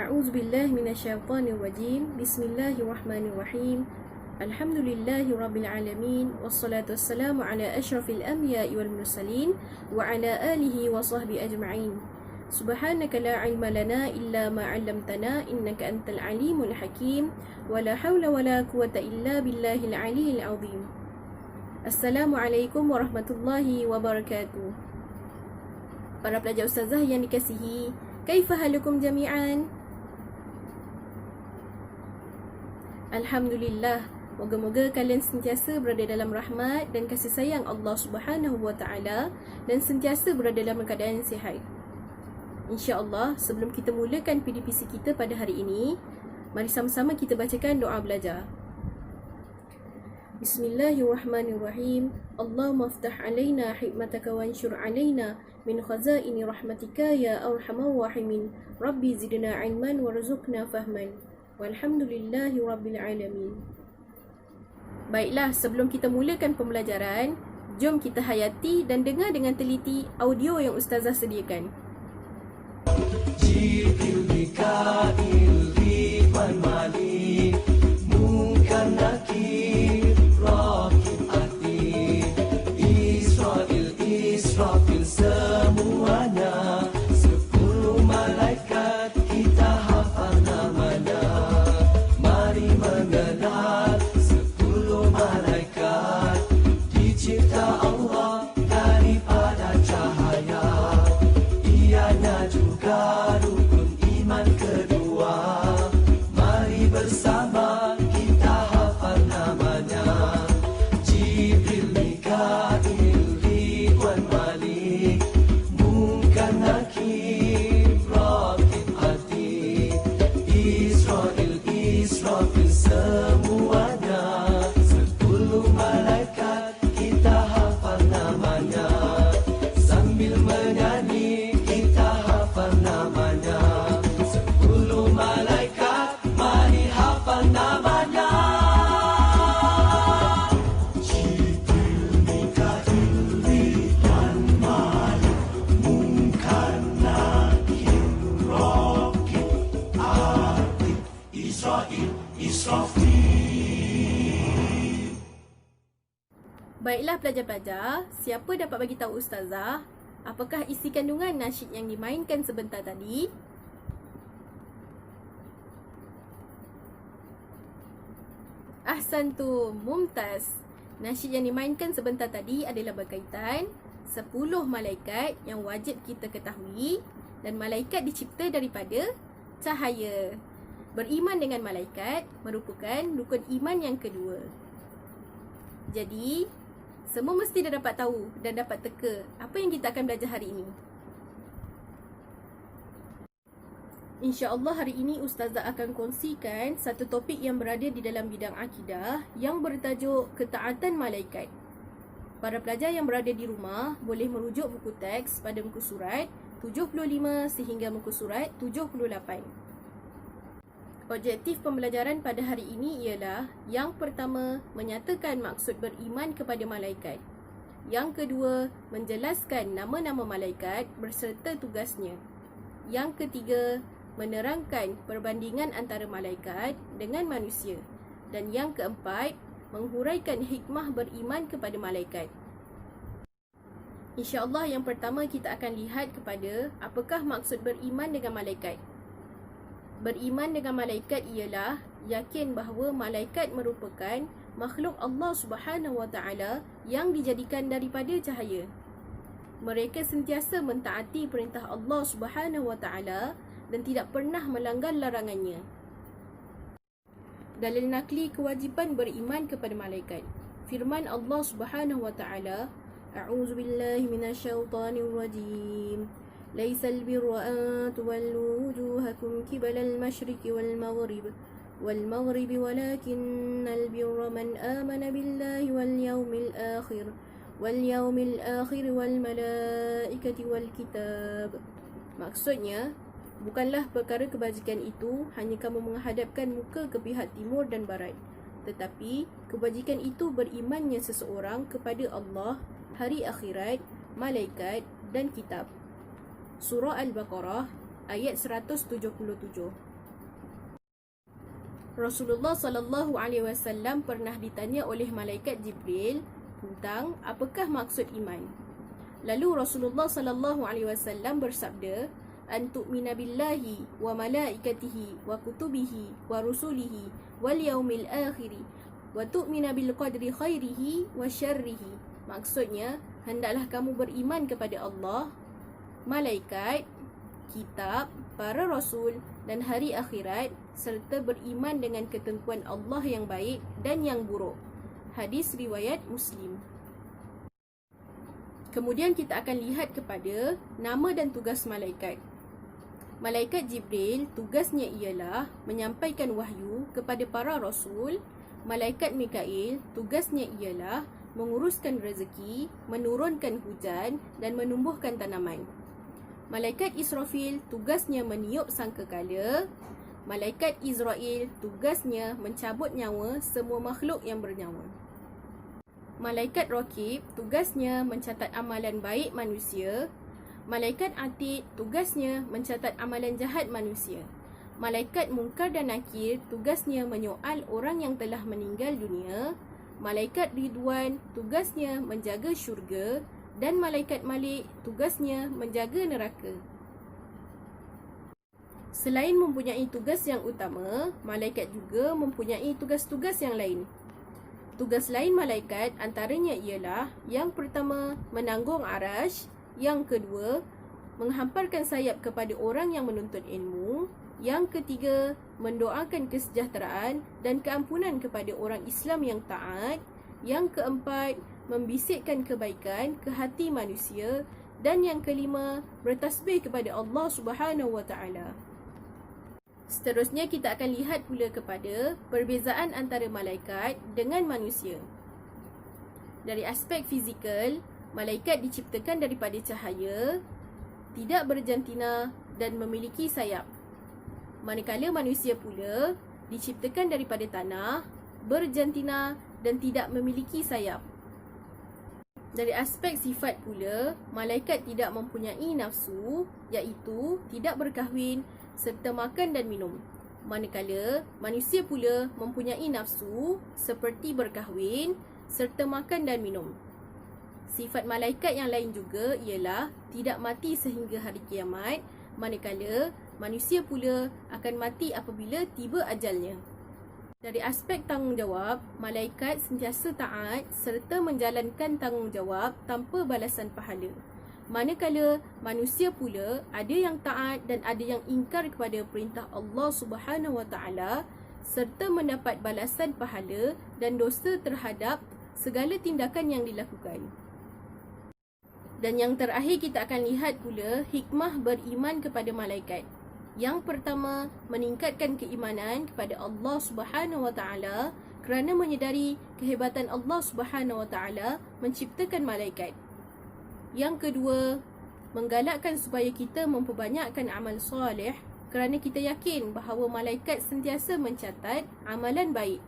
A'udzubillahi minasyaitonirrajim. Bismillahirrahmanirrahim. Alhamdulillahi rabbil alamin. Wassalatu wassalamu ala asyrafil anbiya'i wal mursalin wa ala alihi wa sahbihi ajma'in. Subhanaka la ilma lana illa ma 'allamtana innaka antal alimul hakim. Wa la hawla wa la quwwata illa billahil aliyyil azim. Assalamualaikum warahmatullahi wabarakatuh. Para pelajar ustazah yang dikasihi, kaifa halukum jami'an? Alhamdulillah, moga-moga kalian sentiasa berada dalam rahmat dan kasih sayang Allah Subhanahu wa taala dan sentiasa berada dalam keadaan sihat. Insya-Allah, sebelum kita mulakan PDPC kita pada hari ini, mari sama-sama kita bacakan doa belajar. Bismillahirrahmanirrahim. Allahumma aftah alaina hikmataka wanshur alaina min khazaini rahmatika ya arhamar rahimin. Rabbi zidna ilman warzuqna fahman. Walhamdulillahi rabbil alamin. Baiklah, sebelum kita mulakan pembelajaran, jom kita hayati dan dengar dengan teliti audio yang ustazah sediakan. Jibril, Mikail, Ridwan, Malik, Munkar, Nakir, Rakib, Atid, Israfil, semuanya 10 malaikat kita hafal namanya. Mari mengenal 10 malaikat dicipta Allah daripada cahaya. Ianya juga rukun iman kedua. Mari bersama kita hafal namanya. Jibril, Mikail, Ridwan, Malik, Munkar, Nakir, Rakib, Atid, Israfil, semuanya 10 malaikat kita hafal namanya. Sambil menyanyi kita hafal namanya. 10 malaikat, mari hafal namanya. Jibril, Mikail, Ridwan, Malik, Munkar, Nakir, Rakib, Atid, Israfil. Baiklah pelajar-pelajar, siapa dapat bagi tahu ustazah apakah isi kandungan nasyid yang dimainkan sebentar tadi? Ahsantum, mumtaz. Nasyid yang dimainkan sebentar tadi adalah berkaitan 10 malaikat yang wajib kita ketahui, dan malaikat dicipta daripada cahaya. Beriman dengan malaikat merupakan rukun iman yang kedua. Jadi, semua mesti dah dapat tahu dan dapat teka apa yang kita akan belajar hari ini. InsyaAllah hari ini ustazah akan kongsikan satu topik yang berada di dalam bidang akidah yang bertajuk ketaatan malaikat. Para pelajar yang berada di rumah boleh merujuk buku teks pada muka surat 75 sehingga muka surat 78. Objektif pembelajaran pada hari ini ialah: yang pertama, menyatakan maksud beriman kepada malaikat. Yang kedua, menjelaskan nama-nama malaikat berserta tugasnya. Yang ketiga, menerangkan perbandingan antara malaikat dengan manusia. Dan yang keempat, menghuraikan hikmah beriman kepada malaikat. InsyaAllah yang pertama kita akan lihat kepada apakah maksud beriman dengan malaikat. Beriman dengan malaikat ialah yakin bahawa malaikat merupakan makhluk Allah Subhanahu wa taala yang dijadikan daripada cahaya. Mereka sentiasa mentaati perintah Allah Subhanahu wa taala dan tidak pernah melanggar larangannya. Dalil nakli kewajiban beriman kepada malaikat. Firman Allah Subhanahu wa taala, A'udzubillahi minasyaitonirrajim. ليس البر أن تولوا وجوهكم قبل المشرق والمغرب ولكن البر من آمن بالله واليوم الآخر والملائكة والكتاب. Maksudnya, bukanlah perkara kebajikan itu hanya kamu menghadapkan muka ke pihak timur dan barat, tetapi kebajikan itu berimannya seseorang kepada Allah, hari akhirat, malaikat dan kitab. Surah Al-Baqarah ayat 177. Rasulullah sallallahu alaihi wasallam pernah ditanya oleh malaikat Jibril tentang apakah maksud iman. Lalu Rasulullah sallallahu alaihi wasallam bersabda, "An tu'mina billahi wa malaikatihi wa kutubihi wa rusulihi wal yaumil akhir wa tu'mina bil qadri khairihi wa syarrihi." Maksudnya, hendaklah kamu beriman kepada Allah, malaikat, kitab, para rasul dan hari akhirat, serta beriman dengan ketentuan Allah yang baik dan yang buruk. Hadis riwayat Muslim. Kemudian kita akan lihat kepada nama dan tugas malaikat. Malaikat Jibril tugasnya ialah menyampaikan wahyu kepada para rasul. Malaikat Mikail tugasnya ialah menguruskan rezeki, menurunkan hujan dan menumbuhkan tanaman. Malaikat Israfil tugasnya meniup sangkakala. Malaikat Israel tugasnya mencabut nyawa semua makhluk yang bernyawa. Malaikat Raqib tugasnya mencatat amalan baik manusia. Malaikat Atid tugasnya mencatat amalan jahat manusia. Malaikat Munkar dan Nakir tugasnya menyoal orang yang telah meninggal dunia. Malaikat Ridwan tugasnya menjaga syurga. Dan Malaikat Malik tugasnya menjaga neraka. Selain mempunyai tugas yang utama, malaikat juga mempunyai tugas-tugas yang lain. Tugas lain malaikat antaranya ialah: yang pertama, menanggung arash; yang kedua, menghamparkan sayap kepada orang yang menuntut ilmu; yang ketiga, mendoakan kesejahteraan dan keampunan kepada orang Islam yang taat; yang keempat, membisikkan kebaikan ke hati manusia; dan yang kelima, bertasbih kepada Allah Subhanahu wa taala. Seterusnya kita akan lihat pula kepada perbezaan antara malaikat dengan manusia. Dari aspek fizikal, malaikat diciptakan daripada cahaya, tidak berjantina dan memiliki sayap. Manakala manusia pula diciptakan daripada tanah, berjantina dan tidak memiliki sayap. Dari aspek sifat pula, malaikat tidak mempunyai nafsu, iaitu tidak berkahwin serta makan dan minum. Manakala manusia pula mempunyai nafsu seperti berkahwin serta makan dan minum. Sifat malaikat yang lain juga ialah tidak mati sehingga hari kiamat, manakala manusia pula akan mati apabila tiba ajalnya. Dari aspek tanggungjawab, malaikat sentiasa taat serta menjalankan tanggungjawab tanpa balasan pahala. Manakala manusia pula ada yang taat dan ada yang ingkar kepada perintah Allah Subhanahu wa taala serta mendapat balasan pahala dan dosa terhadap segala tindakan yang dilakukan. Dan yang terakhir kita akan lihat pula hikmah beriman kepada malaikat. Yang pertama, meningkatkan keimanan kepada Allah Subhanahu wa taala kerana menyedari kehebatan Allah Subhanahu wa taala menciptakan malaikat. Yang kedua, menggalakkan supaya kita memperbanyakkan amal soleh kerana kita yakin bahawa malaikat sentiasa mencatat amalan baik.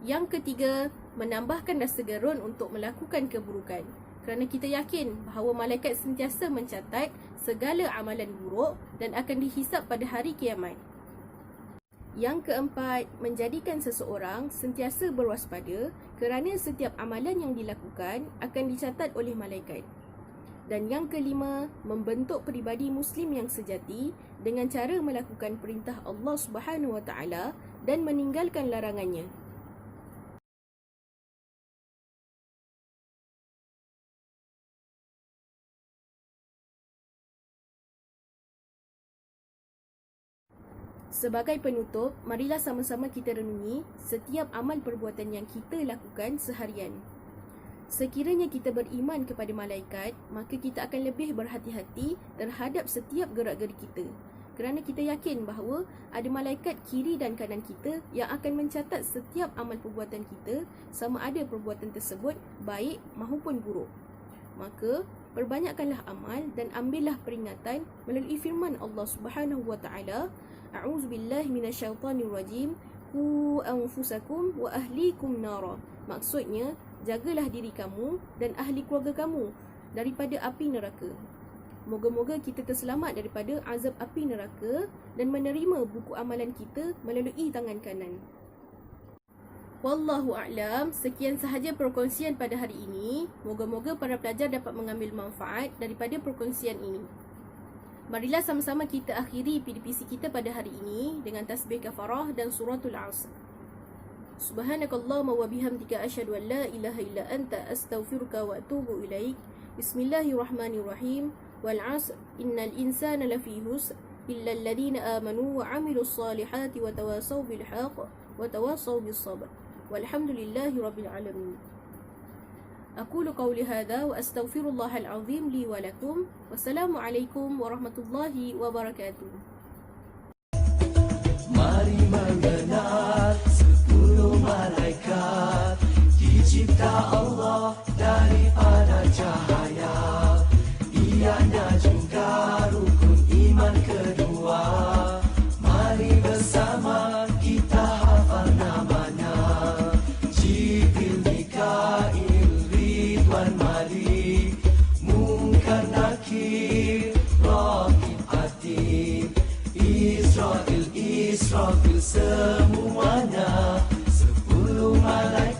Yang ketiga, menambahkan rasa gerun untuk melakukan keburukan kerana kita yakin bahawa malaikat sentiasa mencatat segala amalan buruk dan akan dihisap pada hari kiamat. Yang keempat, menjadikan seseorang sentiasa berwaspada kerana setiap amalan yang dilakukan akan dicatat oleh malaikat. Dan yang kelima, membentuk peribadi Muslim yang sejati dengan cara melakukan perintah Allah Subhanahu wa taala dan meninggalkan larangannya. Sebagai penutup, marilah sama-sama kita renungi setiap amal perbuatan yang kita lakukan seharian. Sekiranya kita beriman kepada malaikat, maka kita akan lebih berhati-hati terhadap setiap gerak-gerik kita. Kerana kita yakin bahawa ada malaikat kiri dan kanan kita yang akan mencatat setiap amal perbuatan kita, sama ada perbuatan tersebut baik maupun buruk. Maka perbanyakkanlah amal dan ambillah peringatan melalui firman Allah Subhanahu wa taala, A'udzubillahi minasyaitanirrajim, Qu anfusakum wa ahlikum nara. Maksudnya, jagalah diri kamu dan ahli keluarga kamu daripada api neraka. Moga-moga kita terselamat daripada azab api neraka dan menerima buku amalan kita melalui tangan kanan. Wallahu a'lam. Sekian sahaja perkongsian pada hari ini. Moga-moga para pelajar dapat mengambil manfaat daripada perkongsian ini. Marilah sama-sama kita akhiri PDPC kita pada hari ini dengan tasbih kafarah dan suratul Asr. Subhanakallahumma wa bihamdika asyhadu an la ilaha illa anta astaghfiruka wa atubu ilaik. Bismillahirrahmanirrahim. Wal 'asr innal insana lafi khusr illa alladhina amanu wa 'amilus salihati wa tawasaw bil haqq wa tawasaw bis sabr. Walhamdulillahi rabbil alamin. Aqulu qawli hadha wa astaghfirullahal azim li wa lakum. Wassalamualaikum warahmatullahi wabarakatuh. Mari mengenal 10 malaikat dicipta Allah daripada cahaya. Ianya juga rukun iman kedua. Mari bersama kita hafal namanya. Jibril, Mikail, Ridwan, Malik, Munkar, Nakir, Raqib, Atid, Israfil, semuanya 10 malaikat